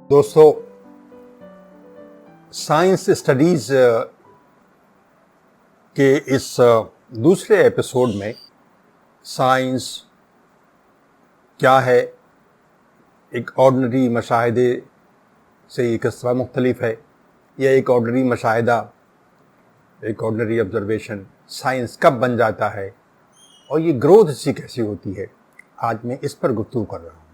دوستو، science studies کے اس دوسرے ایپیسوڈ میں سائنس کیا ہے، ایک آرڈنری مشاہدے سے یہ کس طرح مختلف ہے، یا ایک آرڈنری مشاہدہ، ایک آرڈنری آبزرویشن سائنس کب بن جاتا ہے، اور یہ گروتھ اس کی کیسی ہوتی ہے، آج میں اس پر گفتگو کر رہا ہوں۔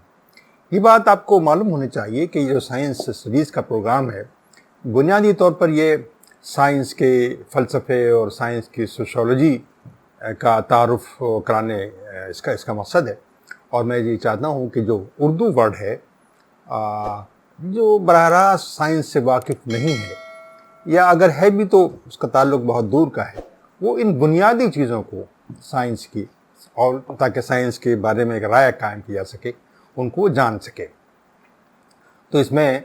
یہ بات آپ کو معلوم ہونی چاہیے کہ یہ جو سائنس اسٹڈیز کا پروگرام ہے، بنیادی طور پر یہ سائنس کے فلسفے اور سائنس کی سوشیولوجی کا تعارف کرانے اس کا مقصد ہے۔ اور میں یہ چاہتا ہوں کہ جو اردو ورڈ ہے، جو براہ راست سائنس سے واقف نہیں ہے، یا اگر ہے بھی تو اس کا تعلق بہت دور کا ہے، وہ ان بنیادی چیزوں کو سائنس کی، اور تاکہ سائنس کے بارے میں ایک رائے قائم کی جا سکے، ان کو جان سکے۔ تو اس میں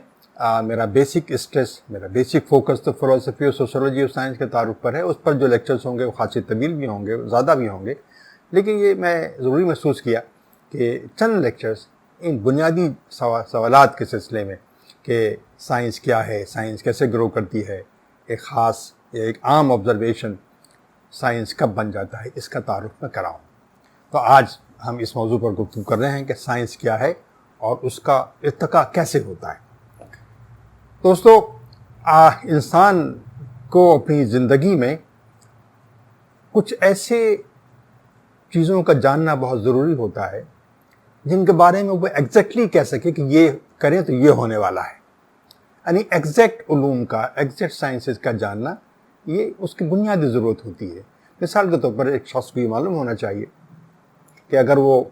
میرا بیسک اسٹریس، میرا بیسک فوکس تو فلسفی اور سوشیولوجی اور سائنس کے تعارف پر ہے۔ اس پر جو لیکچرز ہوں گے وہ خاصی طویل بھی ہوں گے، زیادہ بھی ہوں گے، لیکن یہ میں ضروری محسوس کیا کہ چند لیکچرز ان بنیادی سوالات کے سلسلے میں کہ سائنس کیا ہے، سائنس کیسے گرو کرتی ہے، ایک خاص یا ایک عام آبزرویشن سائنس کب بن جاتا ہے، اس کا تعارف میں کراؤں۔ تو آج ہم اس موضوع پر گفتگو کر رہے ہیں کہ سائنس کیا ہے اور اس کا ارتقاء کیسے ہوتا ہے۔ دوستو، انسان کو اپنی زندگی میں کچھ ایسے چیزوں کا جاننا بہت ضروری ہوتا ہے جن کے بارے میں وہ ایگزیکٹلی کہہ سکے کہ یہ کریں تو یہ ہونے والا ہے۔ یعنی ایگزیکٹ علوم کا، ایگزیکٹ سائنسز کا جاننا، یہ اس کی بنیادی ضرورت ہوتی ہے۔ مثال کے طور پر ایک شخص کو یہ معلوم ہونا چاہیے کہ اگر وہ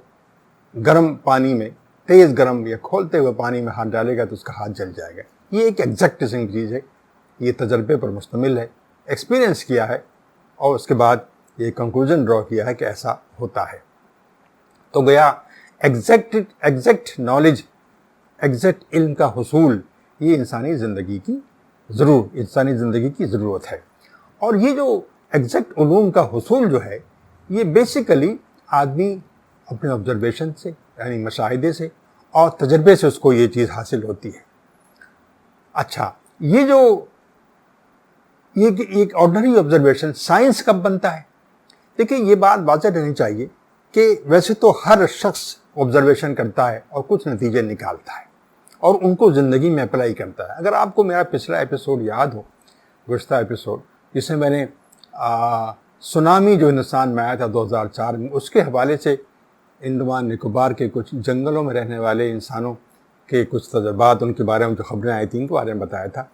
گرم پانی میں، تیز گرم یا کھولتے ہوئے پانی میں ہاتھ ڈالے گا تو اس کا ہاتھ جل جائے گا۔ یہ ایک ایگزیکٹ چیز ہے، یہ تجربے پر مشتمل ہے، ایکسپیرینس کیا ہے، اور اس کے بعد یہ کنکلوژن ڈرا کیا ہے کہ ایسا ہوتا ہے۔ تو گیا ایگزیکٹ نالج، ایگزیکٹ علم کا حصول، یہ انسانی زندگی کی ضرورت ہے۔ اور یہ جو ایگزیکٹ علوم کا حصول جو ہے، یہ بیسیکلی آدمی اپنے آبزرویشن سے، یعنی مشاہدے سے اور تجربے سے اس کو یہ چیز حاصل ہوتی ہے۔ اچھا، یہ ایک آرڈنری آبزرویشن سائنس کب بنتا ہے؟ دیکھیں، یہ بات واضح رہنی چاہیے کہ ویسے تو ہر شخص آبزرویشن کرتا ہے اور کچھ نتیجے نکالتا ہے اور ان کو زندگی میں اپلائی کرتا ہے۔ اگر آپ کو میرا پچھلا ایپیسوڈ یاد ہو، گزشتہ ایپیسوڈ جس میں نے سونامی جو ہندوستان میں آیا تھا 2004 میں، اس کے حوالے سے انڈمان نکوبار کے کچھ جنگلوں میں رہنے والے انسانوں کے کچھ تجربات، ان کے بارے میں جو خبریں آئی تھیں، ان کے بارے میں بتایا تھا،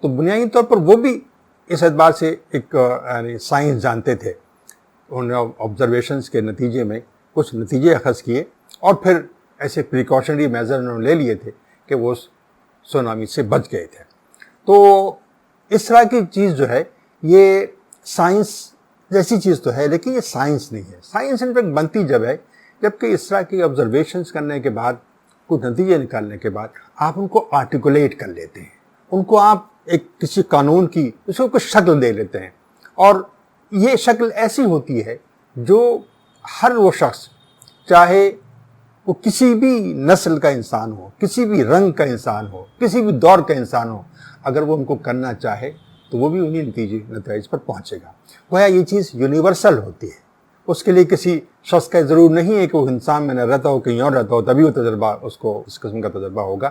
تو بنیادی طور پر وہ بھی اس اعتبار سے ایک یعنی سائنس جانتے تھے۔ انہوں نے آبزرویشنس کے نتیجے میں کچھ نتیجے اخذ کیے اور پھر ایسے پریکاشنری میزر انہوں نے لے لیے تھے کہ وہ سونامی سے بچ گئے تھے۔ تو اس طرح کی چیز جو ہے، یہ سائنس جیسی چیز تو ہے، لیکن یہ سائنس نہیں ہے۔ سائنس ان فیکٹ بنتی جب ہے جبکہ اس طرح کی آبزرویشنس کرنے کے بعد، کچھ نتیجے نکالنے کے بعد آپ ان کو آرٹیکولیٹ کر لیتے ہیں، ان کو آپ ایک کسی قانون کی اس کو کچھ شکل دے لیتے ہیں، اور یہ شکل ایسی ہوتی ہے جو ہر وہ شخص، چاہے وہ کسی بھی نسل کا انسان ہو، کسی بھی رنگ کا انسان ہو، کسی بھی دور کا انسان ہو، اگر وہ ان کو کرنا چاہے تو وہ بھی انہی نتائج پر پہنچے گا۔ گویا یہ چیز یونیورسل ہوتی ہے، اس کے لیے کسی شخص کا ضرور نہیں ہے کہ وہ انسان میں نہ رہتا ہو، کہیں اور رہتا ہو، تبھی وہ تجربہ، اس کو اس قسم کا تجربہ ہوگا۔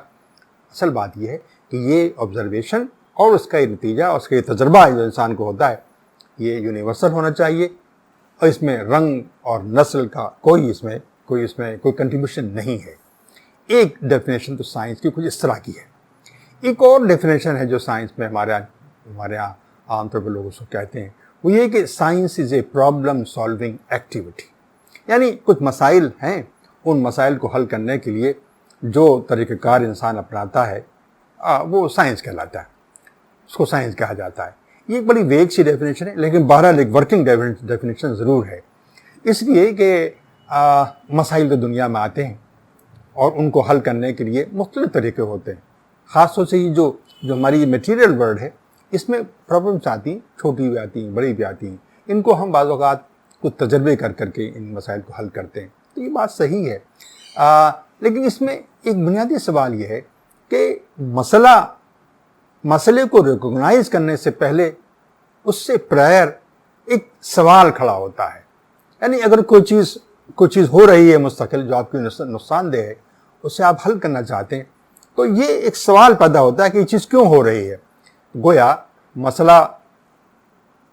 اصل بات یہ ہے کہ یہ آبزرویشن اور اس کا یہ نتیجہ، اس کا یہ تجربہ جو انسان کو ہوتا ہے، یہ یونیورسل ہونا چاہیے، اور اس میں رنگ اور نسل کا کوئی کنٹریبیوشن نہیں ہے۔ ایک ڈیفینیشن تو سائنس کی کچھ اس طرح کی ہے۔ ایک اور ڈیفینیشن ہے جو سائنس میں ہمارے یہاں عام طور پر لوگ اس کو کہتے ہیں، وہ یہ کہ science is a problem solving activity. یعنی کچھ مسائل ہیں، ان مسائل کو حل کرنے کے لیے جو طریقہ کار انسان اپناتا ہے، وہ سائنس کہلاتا ہے، اس کو سائنس کہا جاتا ہے۔ یہ ایک بڑی ویگ سی ڈیفینیشن ہے، لیکن بہرحال ایک ورکنگ ڈیفینیشن ضرور ہے، اس لیے کہ مسائل تو دنیا میں آتے ہیں اور ان کو حل کرنے کے لیے مختلف طریقے ہوتے ہیں۔ خاص طور سے یہ جو ہماری میٹیریل ورلڈ ہے، اس میں پرابلمس آتی ہیں، چھوٹی بھی آتی ہیں، بڑی بھی آتی ہیں، ان کو ہم بعض اوقات کچھ تجربے کر کے ان مسائل کو حل کرتے ہیں۔ تو یہ بات صحیح ہے، لیکن اس میں ایک بنیادی سوال یہ ہے کہ مسئلے کو ریکوگنائز کرنے سے پہلے اس سے پرائر ایک سوال کھڑا ہوتا ہے. یعنی اگر کوئی چیز ہو رہی ہے مستقل جو آپ کی نقصان دہ ہے, اسے آپ حل کرنا چاہتے ہیں, تو یہ ایک سوال پیدا ہوتا ہے کہ یہ چیز کیوں ہو رہی ہے. گویا مسئلہ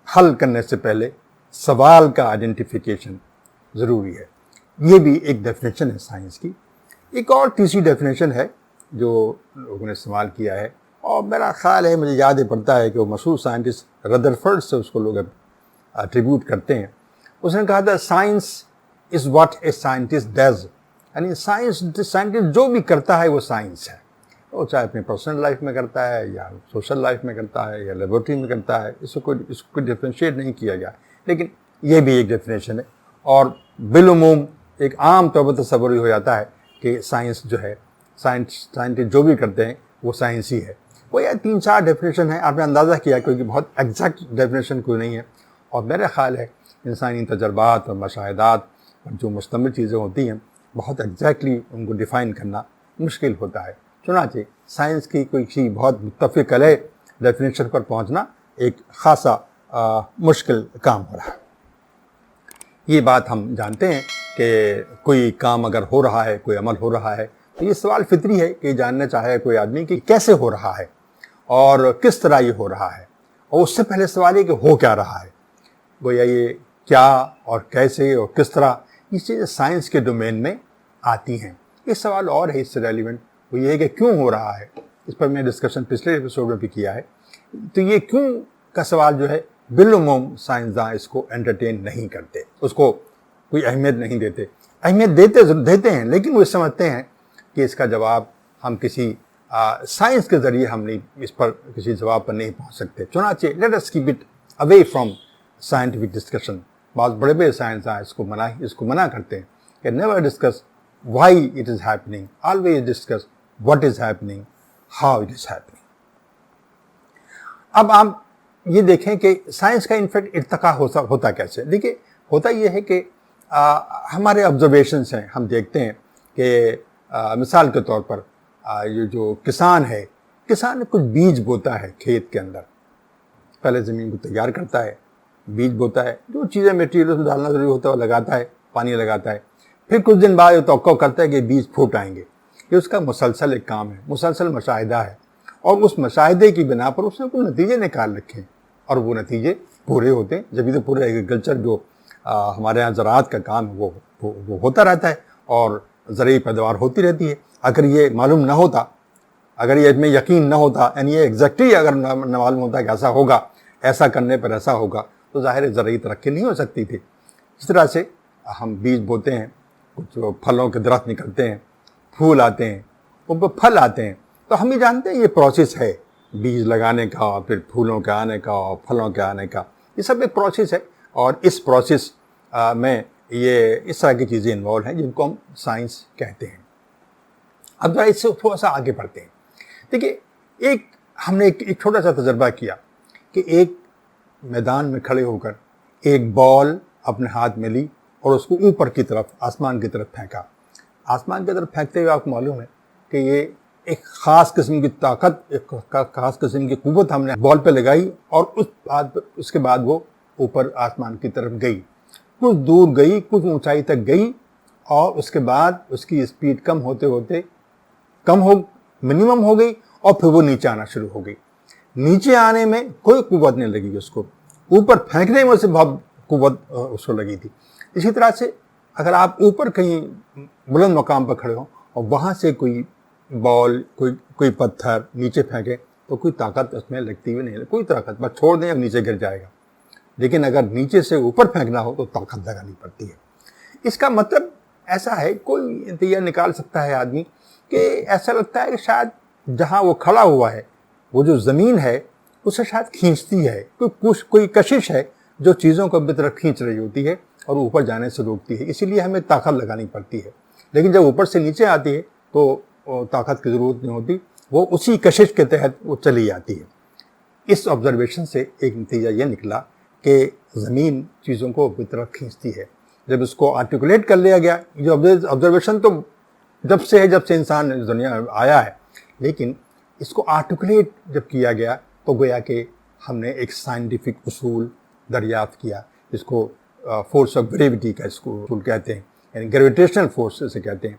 حل کرنے سے پہلے سوال کا آئیڈینٹیفیکیشن ضروری ہے. یہ بھی ایک ڈیفینیشن ہے سائنس کی. ایک اور تیسری ڈیفینیشن ہے جو لوگوں نے استعمال کیا ہے, اور میرا خیال ہے, مجھے یاد پڑتا ہے کہ وہ مشہور سائنٹسٹ ردرفرڈ سے اس کو لوگ ایٹریبیوٹ کرتے ہیں. اس نے کہا تھا science is what a scientist does. یعنی سائنٹسٹ جو بھی کرتا ہے وہ سائنس ہے. وہ چاہے اپنی پرسنل لائف میں کرتا ہے یا سوشل لائف میں کرتا ہے یا لیبورٹری میں کرتا ہے, اس کو ڈیفرینشیٹ نہیں کیا گیا, لیکن یہ بھی ایک ڈیفینیشن ہے. اور بالعموم ایک عام طور پر تصور ہو جاتا ہے کہ سائنس جو ہے, سائنٹسٹ جو بھی کرتے ہیں وہ سائنس ہی ہے. وہ یہ 3-4 ڈیفینیشن ہیں. آپ نے اندازہ کیا کیونکہ بہت ایگزیکٹ ڈیفینیشن کوئی نہیں ہے, اور میرا خیال ہے انسانی تجربات اور مشاہدات اور جو مشتمل چیزیں ہوتی ہیں بہت ایگزیکٹلی ان کو ڈیفائن کرنا مشکل ہوتا ہے. چنانچہ سائنس کی کوئی بہت متفق علیہ ڈیفینیشن پر پہنچنا ایک خاصا مشکل کام ہو رہا ہے. یہ بات ہم جانتے ہیں کہ کوئی کام اگر ہو رہا ہے, کوئی عمل ہو رہا ہے, تو یہ سوال فطری ہے کہ جاننا چاہے کوئی آدمی کہ کیسے ہو رہا ہے اور کس طرح یہ ہو رہا ہے, اور اس سے پہلے سوال ہے کہ ہو کیا رہا ہے. گویا یہ کیا اور کیسے اور کس طرح یہ چیزیں سائنس کے ڈومین میں آتی ہیں. یہ سوال اور ہے اس سے ریلیونٹ, وہ یہ ہے کہ کیوں ہو رہا ہے. اس پر میں ڈسکشن پچھلے ایپیسوڈ میں بھی کیا ہے. تو یہ کیوں کا سوال جو ہے بالعموم سائنسداں اس کو انٹرٹین نہیں کرتے, اس کو کوئی اہمیت نہیں دیتے. اہمیت دیتے ہیں, لیکن وہ سمجھتے ہیں کہ اس کا جواب ہم کسی سائنس کے ذریعے ہم نہیں, اس پر کسی جواب پر نہیں پہنچ سکتے. چنانچہ let us keep it away from scientific discussion. بعض بڑے بڑے سائنسداں اس کو منع کرتے ہیں کہ never discuss why it is happening, always discuss what is happening, how it is happening. اب آپ یہ دیکھیں کہ سائنس کا انفیکٹ ارتقا ہوتا کیسے. دیکھیے ہوتا یہ ہے کہ ہمارے آبزرویشنس ہیں, ہم دیکھتے ہیں کہ مثال کے طور پر یہ جو کسان کچھ بیج بوتا ہے کھیت کے اندر. پہلے زمین کو تیار کرتا ہے, بیج بوتا ہے, جو چیزیں میٹیریل ڈالنا ضروری ہوتا ہے وہ لگاتا ہے, پانی لگاتا ہے. پھر کچھ دن بعد یہ توقع کرتا ہے کہ بیج پھوٹ آئیں گے. یہ اس کا مسلسل ایک کام ہے, مسلسل مشاہدہ ہے, اور اس مشاہدے کی بنا پر اس نے کچھ نتیجے نکال رکھے ہیں, اور وہ نتیجے پورے ہوتے ہیں. جبھی تو پورے ایگریکلچر جو ہمارے یہاں زراعت کا کام ہے وہ ہوتا رہتا ہے, اور زرعی پیداوار ہوتی رہتی ہے. اگر یہ معلوم نہ ہوتا, اگر یہ میں یقین نہ ہوتا, یعنی یہ ایگزیکٹلی اگر نہ معلوم ہوتا کہ ایسا ہوگا, ایسا کرنے پر ایسا ہوگا, تو ظاہر زرعی ترقی نہیں ہو سکتی تھی. اس طرح سے ہم بیج بوتے ہیں, کچھ پھلوں کے درخت نکلتے ہیں, پھول آتے ہیں, ان پہ پھل آتے ہیں. تو ہم یہ جانتے ہیں یہ پروسیس ہے بیج لگانے کا, پھر پھولوں کے آنے کا, اور پھلوں کے آنے کا. یہ سب ایک پروسیس ہے, اور اس پروسیس میں یہ اس طرح کی چیزیں انوالو ہیں جن کو ہم سائنس کہتے ہیں. اب ذرا اس سے تھوڑا سا آگے بڑھتے ہیں. دیکھیے ہم نے ایک چھوٹا سا تجربہ کیا کہ ایک میدان میں کھڑے ہو کر ایک بال اپنے ہاتھ میں لی اور اس کو اوپر کی طرف, آسمان کی طرف پھینکا. آسمان کی طرف پھینکتے ہوئے آپ کو معلوم ہے کہ یہ ایک خاص قسم کی طاقت, ایک خاص قسم کی قوت ہم نے بال پہ لگائی, اور اس کے بعد وہ اوپر آسمان کی طرف گئی. کچھ دور گئی, کچھ اونچائی تک گئی, اور اس کے بعد اس کی اسپیڈ کم ہوتے ہوتے منیمم ہو گئی, اور پھر وہ نیچے آنا شروع ہو گئی. نیچے آنے میں کوئی قوت نہیں لگی اس کو, اوپر پھینکنے میں اسے بہت قوت اس کو لگی تھی. اسی طرح سے اگر آپ اوپر کہیں بلند مقام پر کھڑے ہوں اور وہاں سے کوئی بال, کوئی پتھر نیچے پھینکے, تو کوئی طاقت اس میں لگتی ہوئی نہیں, کوئی طاقت, بس چھوڑ دیں اب نیچے گر جائے گا. لیکن اگر نیچے سے اوپر پھینکنا ہو تو طاقت لگانی پڑتی ہے. اس کا مطلب ایسا ہے, کوئی نتیجہ نکال سکتا ہے آدمی کہ ایسا لگتا ہے کہ شاید جہاں وہ کھڑا ہوا ہے وہ جو زمین ہے اسے شاید کھینچتی ہے, کوئی کشش ہے جو چیزوں کو اپنی طرف کھینچ رہی ہوتی ہے اور اوپر جانے سے روکتی ہے. اسی لیے ہمیں طاقت لگانی پڑتی ہے. لیکن جب اوپر سے نیچے آتی ہے تو طاقت کی ضرورت نہیں ہوتی, وہ اسی کشش کے تحت وہ چلی جاتی ہے. اس آبزرویشن سے ایک نتیجہ یہ نکلا کہ زمین چیزوں کو اپنی طرف کھینچتی ہے. جب اس کو آرٹیکولیٹ کر لیا گیا, جو آبزرویشن تو جب سے انسان دنیا میں آیا ہے, لیکن اس کو آرٹیکولیٹ جب کیا گیا تو گویا کہ ہم نے ایک سائنٹیفک اصول دریافت کیا، جس کو فورس آف گریویٹی کا اصول کہتے ہیں، یعنی گریویٹیشنل فورس سے کہتے ہیں.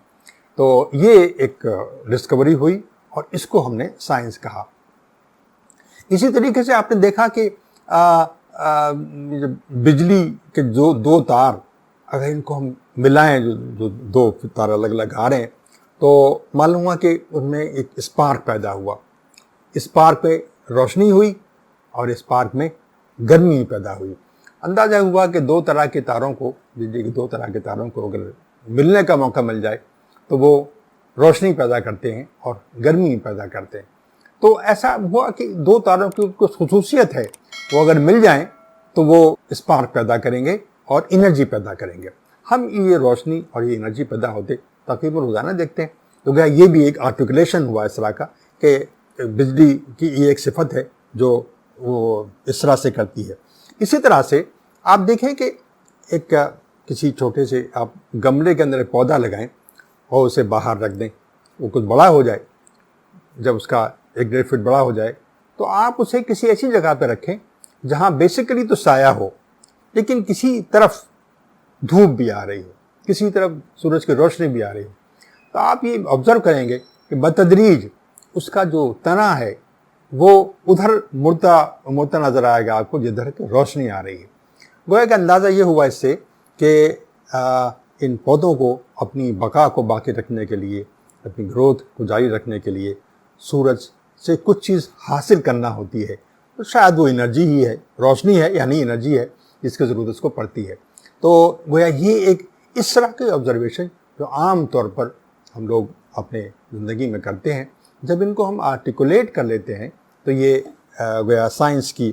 تو یہ ایک ڈسکوری ہوئی اور اس کو ہم نے سائنس کہا. اسی طریقے سے آپ نے دیکھا کہ بجلی کے جو دو تار اگر ان کو ہم ملائیں، جو دو تار الگ الگ آ رہے ہیں، تو معلوم ہوا کہ ان میں ایک اسپارک پیدا ہوا. اسپارک پہ روشنی ہوئی اور اسپارک میں گرمی پیدا ہوئی. اندازہ ہوا کہ دو طرح کے تاروں کو، بجلی کے دو طرح کے تاروں کو اگر ملنے کا موقع مل جائے تو وہ روشنی پیدا کرتے ہیں اور گرمی پیدا کرتے ہیں. تو ایسا ہوا کہ دو تاروں کی کچھ خصوصیت ہے، وہ اگر مل جائیں تو وہ اسپارک پیدا کریں گے اور انرجی پیدا کریں گے. ہم یہ روشنی اور یہ انرجی پیدا ہوتے تقریباً روزانہ دیکھتے ہیں. تو کیا یہ بھی ایک آرٹیکولیشن ہوا اس طرح کا کہ بجلی کی یہ ایک صفت ہے جو وہ اس طرح سے کرتی ہے. اسی طرح سے آپ دیکھیں کہ ایک کسی چھوٹے سے آپ گملے کے اندر ایک پودا لگائیں اور اسے باہر رکھ دیں، وہ کچھ بڑا ہو جائے، جب اس کا 1-1.5 فٹ بڑا ہو جائے تو آپ اسے کسی ایسی جگہ پہ رکھیں جہاں بیسیکلی تو سایہ ہو، لیکن کسی طرف دھوپ بھی آ رہی ہو، کسی طرف سورج کی روشنی بھی آ رہی ہو. تو آپ یہ آبزرو کریں گے کہ بتدریج اس کا جو تنا ہے وہ ادھر مڑتا نظر آئے گا آپ کو جدھر کی روشنی آ رہی ہے. گویا کہ اندازہ یہ ہوا اس سے کہ ان پودوں کو اپنی بقا کو باقی رکھنے کے لیے، اپنی گروتھ کو جاری رکھنے کے لیے سورج سے کچھ چیز حاصل کرنا ہوتی ہے. تو شاید وہ انرجی ہی ہے، روشنی ہے، یعنی انرجی ہے جس کی ضرورت اس کو پڑتی ہے. تو گویا یہ ایک اس طرح کی آبزرویشن جو عام طور پر ہم لوگ اپنے زندگی میں کرتے ہیں، جب ان کو ہم آرٹیکولیٹ کر لیتے ہیں تو یہ گویا سائنس کی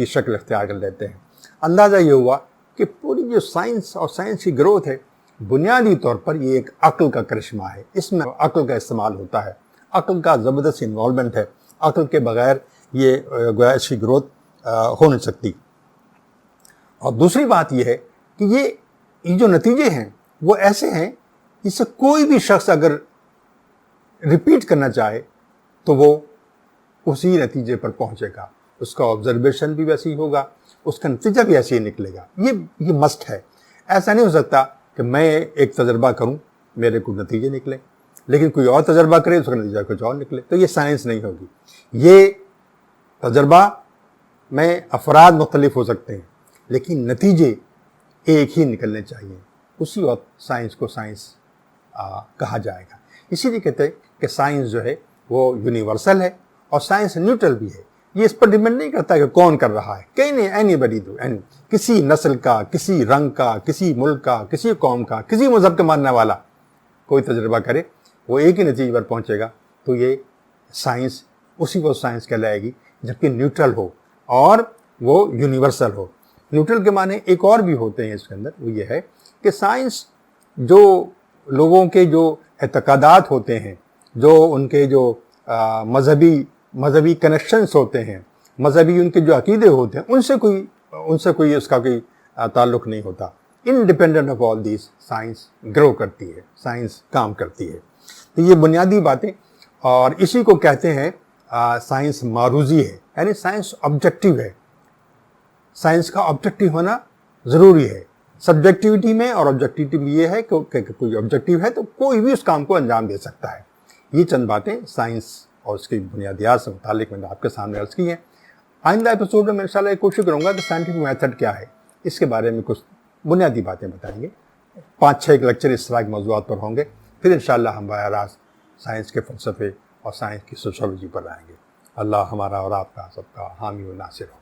شکل اختیار کر لیتے ہیں. اندازہ یہ ہوا کہ پوری جو سائنس اور سائنس کی گروتھ ہے، بنیادی طور پر یہ ایک عقل کا کرشمہ ہے. اس میں عقل کا استعمال ہوتا ہے، عقل کا زبردست انوالومنٹ ہے. عقل کے بغیر یہ گویا اس کی گروتھ ہو نہیں سکتی. اور دوسری بات یہ ہے کہ یہ جو نتیجے ہیں وہ ایسے ہیں جس سے کوئی بھی شخص اگر ریپیٹ کرنا چاہے تو وہ اسی نتیجے پر پہنچے گا. اس کا آبزرویشن بھی ویسے ہی ہوگا، اس کا نتیجہ بھی ایسے ہی نکلے گا. یہ مسٹ ہے. ایسا نہیں ہو سکتا کہ میں ایک تجربہ کروں، میرے کچھ نتیجے نکلیں، لیکن کوئی اور تجربہ کرے اس کا نتیجہ کچھ اور نکلے. تو یہ سائنس نہیں ہوگی. یہ تجربہ میں افراد مختلف ہو سکتے ہیں لیکن نتیجے ایک ہی نکلنے چاہیے. اسی وقت سائنس کو سائنس کہا جائے گا. اسی لیے کہتے ہیں کہ سائنس جو ہے وہ یونیورسل ہے اور سائنس نیوٹرل بھی ہے. یہ اس پر ڈیپینڈ نہیں کرتا کہ کون کر رہا ہے. کہیں نہیں، اینی بڈی ڈو، کسی نسل کا، کسی رنگ کا، کسی ملک کا، کسی قوم کا، کسی مذہب کے ماننے والا کوئی تجربہ کرے وہ ایک ہی نتیجے پر پہنچے گا. تو یہ سائنس اسی کو سائنس کہلائے گی جبکہ نیوٹرل ہو اور وہ یونیورسل ہو. نیوٹرل کے معنی ایک اور بھی ہوتے ہیں اس کے اندر. وہ یہ ہے کہ سائنس جو لوگوں کے جو اعتقادات ہوتے ہیں، جو ان کے جو مذہبی کنیکشنز ہوتے ہیں، مذہبی ان کے جو عقیدے ہوتے ہیں، ان سے کوئی اس کا کوئی تعلق نہیں ہوتا. Independent of all these science grow کرتی ہے، سائنس کام کرتی ہے. تو یہ بنیادی باتیں، اور اسی کو کہتے ہیں سائنس معروضی ہے، یعنی سائنس آبجیکٹیو ہے. سائنس کا آبجیکٹیو ہونا ضروری ہے. سبجیکٹیوٹی میں اور آبجیکٹیوٹی میں یہ ہے کہ کوئی آبجیکٹیو ہے تو کوئی بھی اس کام کو انجام دے سکتا ہے. یہ چند باتیں سائنس اور اس کی بنیادیات سے متعلق میں نے آپ کے سامنے عرض کی ہیں. آئندہ ایپیسوڈ میں انشاءاللہ کوشش کروں گا کہ سائنٹیفک میتھڈ کیا ہے اس کے بارے میں کچھ بنیادی باتیں بتائیں گے. 5-6 لیکچر اس طرح کے موضوعات پر ہوں گے. پھر انشاءاللہ ہم براہ راست سائنس کے فلسفے اور سائنس کی سوشیولوجی پر آئیں گے. اللہ ہمارا اور آپ کا سب کا حامی و ناصر ہو.